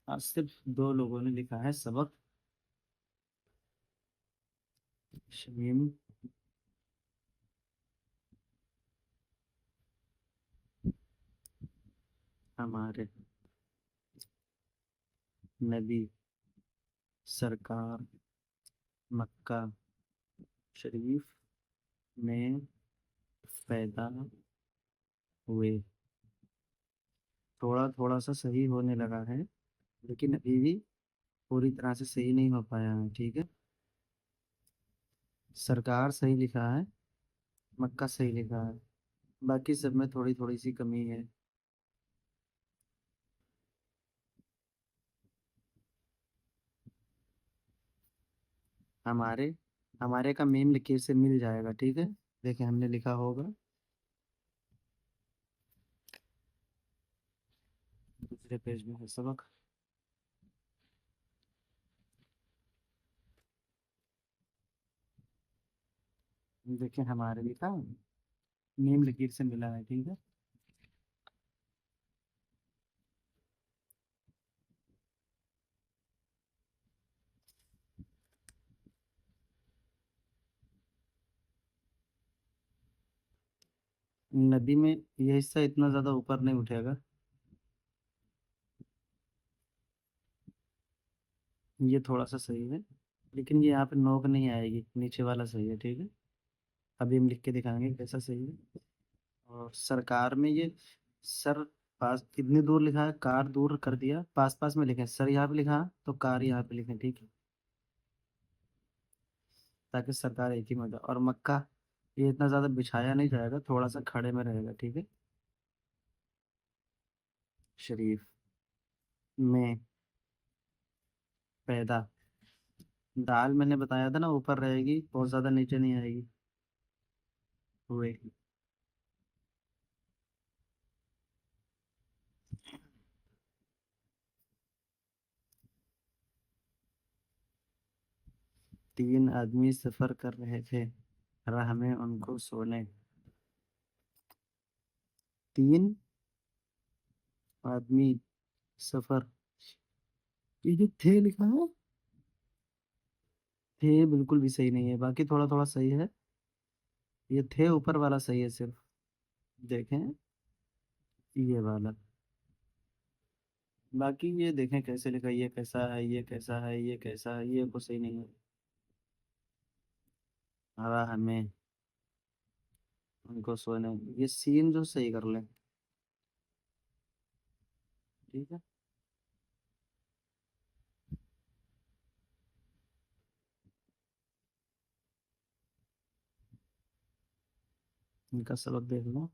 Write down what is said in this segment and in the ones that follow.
आज सिर्फ दो लोगों ने लिखा है सबक। शमीम। हमारे नबी सरकार मक्का शरीफ में पैदा हुए। थोड़ा थोड़ा सा सही होने लगा है, लेकिन अभी भी पूरी तरह से सही नहीं हो पाया है। ठीक है, सरकार सही लिखा है, मक्का सही लिखा है, बाकी सब में थोड़ी थोड़ी सी कमी है। हमारे हमारे का मीम लकीर से मिल जाएगा। ठीक है, देखें हमने लिखा होगा दूसरे पेज में है सबक। देखें हमारे लिखा मीम लकीर से मिला है। ठीक है, नदी में यह हिस्सा इतना ज्यादा ऊपर नहीं उठेगा। ये थोड़ा सा सही है, लेकिन ये यहाँ पे नोक नहीं आएगी, नीचे वाला सही है। ठीक है, अभी हम लिख के दिखाएंगे कैसा सही है। और सरकार में ये सर पास इतनी दूर लिखा है, कार दूर कर दिया, पास पास में लिखा है सर, यहाँ पे लिखा है, तो कार यहाँ पे लिखें। ठीक है, ताकि सरकार एक ही में हो जाए। और मक्का ये इतना ज्यादा बिछाया नहीं जाएगा, थोड़ा सा खड़े में रहेगा। ठीक है, शरीफ में पैदा। दाल मैंने बताया था ना, ऊपर रहेगी, बहुत ज्यादा नीचे नहीं आएगी। हुए। 3 आदमी सफर कर रहे थे, राह में उनको सोने। 3 आदमी सफर, ये जो थे लिखा है, थे बिल्कुल भी सही नहीं है, बाकी थोड़ा थोड़ा सही है। ये थे ऊपर वाला सही है सिर्फ, देखें ये वाला। बाकी ये देखें कैसे लिखा, ये कैसा है, ये कैसा है, ये कैसा है, ये को सही नहीं है। हरा हमें उनको सोने, ये सीन जो सही कर ले। ठीक है, इनका सबक देख लो।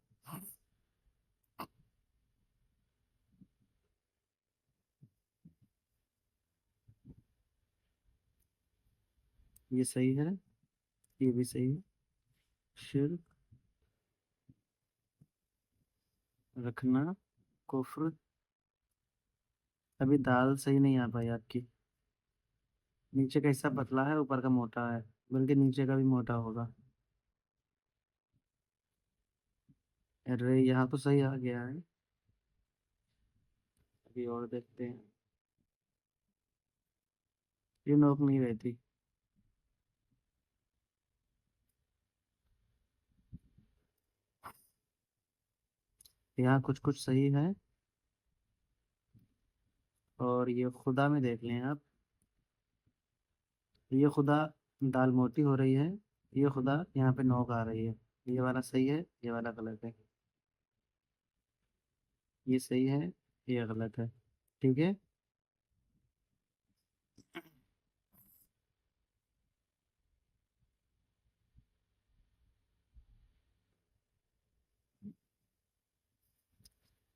ये सही है, ये भी सही है। शिर्क रखना, कुफ्र। अभी दाल सही नहीं आ पाई आपकी, नीचे का हिस्सा पतला है, ऊपर का मोटा है, बल्कि नीचे का भी मोटा होगा। अरे यहाँ तो सही आ गया है, अभी और देखते हैं। ये नोक नहीं रहती। यहाँ कुछ कुछ सही है। और ये खुदा में देख लें आप, ये खुदा दाल मोटी हो रही है, ये खुदा यहाँ पे नोक आ रही है। ये वाला सही है, ये वाला गलत है। ये सही है, ये गलत है। ठीक है,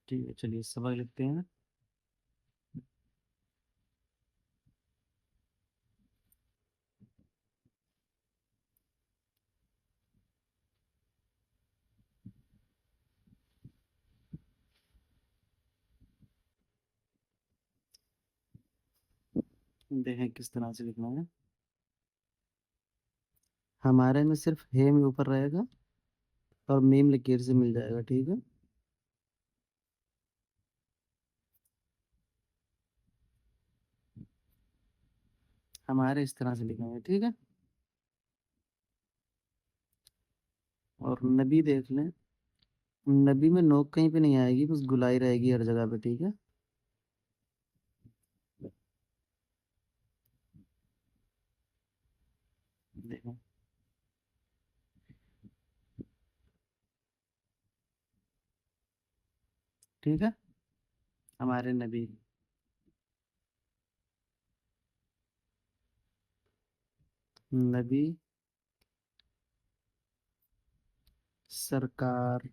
ठीक है, चलिए सबक लिखते हैं। देखें किस तरह से लिखना है। हमारे में सिर्फ हे में ऊपर रहेगा, और मीम लकीर से मिल जाएगा। ठीक है, हमारे इस तरह से लिखेंगे, ठीक है। और नबी देख लें। नबी में नोक कहीं पे नहीं आएगी, बस गुलाई रहेगी हर जगह पे, ठीक है। देखो, ठीक है। हमारे नबी। नबी सरकार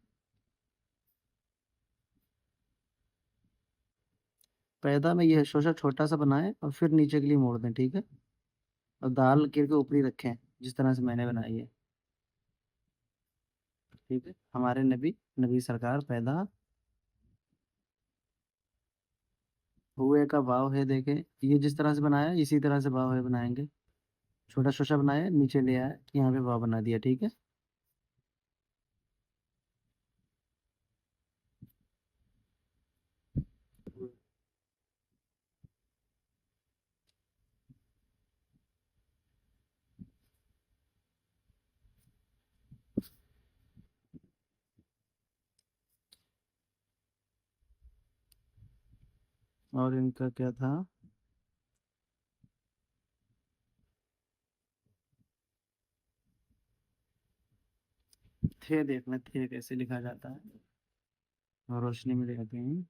पैदा में यह शोषा छोटा सा बनाए और फिर नीचे के लिए मोड़ दें, ठीक है। और दाल गिर के ऊपरी रखें, जिस तरह से मैंने बनाई है, ठीक है। हमारे नबी, नबी सरकार पैदा हुए का भाव है, देखें। ये जिस तरह से बनाया इसी तरह से भाव है बनाएंगे। छोटा शोषा बनाया, नीचे ले आया, यहाँ पे भाव बना दिया, ठीक है। और इनका क्या था? थे, देखना थे कैसे लिखा जाता है। और रोशनी में लिखते हैं।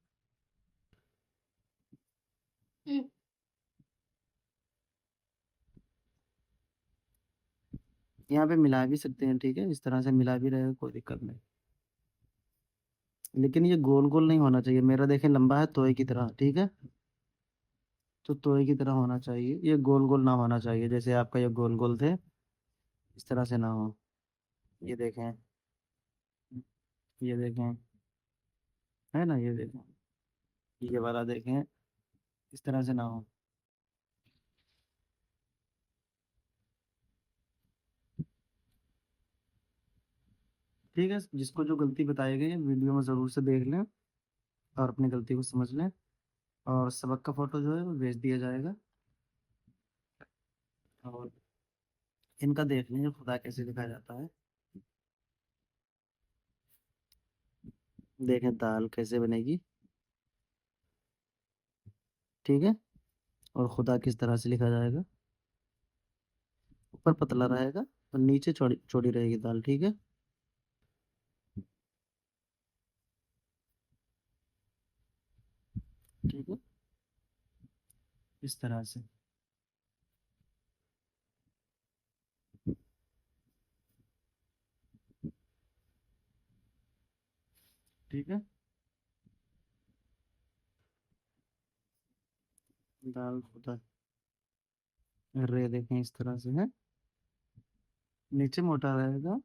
यहाँ पे मिला भी सकते हैं, ठीक है, इस तरह से मिला भी रहेगा, कोई दिक्कत नहीं। लेकिन ये गोल गोल नहीं होना चाहिए, मेरा देखें लंबा है तोए की तरह, ठीक है। तो तोए की तरह होना चाहिए, ये गोल गोल ना होना चाहिए, जैसे आपका ये गोल गोल थे, इस तरह से ना हो। ये देखें, ये देखें, है ना, ये देखें, ये वाला देखें, इस तरह से ना हो। ठीक है, जिसको जो गलती बताई गई है वीडियो में ज़रूर से देख लें और अपनी गलती को समझ लें। और सबक का फोटो जो है वो भेज दिया जाएगा। और इनका देख लें खुदा कैसे लिखा जाता है। देखें दाल कैसे बनेगी, ठीक है। और खुदा किस तरह से लिखा जाएगा, ऊपर पतला रहेगा और नीचे चौड़ी चौड़ी रहेगी दाल, ठीक है। ठीक है, इस तरह से। ठीक है, दाल खुदा रे देखें इस तरह से है। नीचे मोटा रहेगा,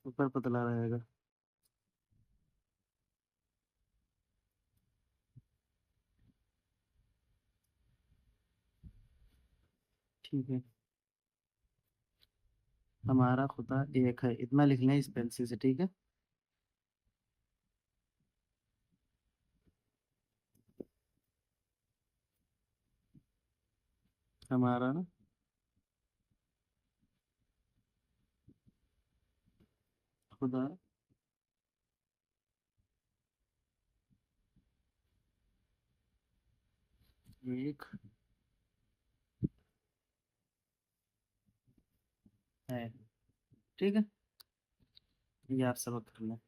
ऊपर पतला रहेगा। ठीक है, हमारा खुदा एक है, इतना लिख लें इस पेंसिल से, ठीक है। हमारा ना खुदा एक है, ठीक है। ये आप सबक कर लें।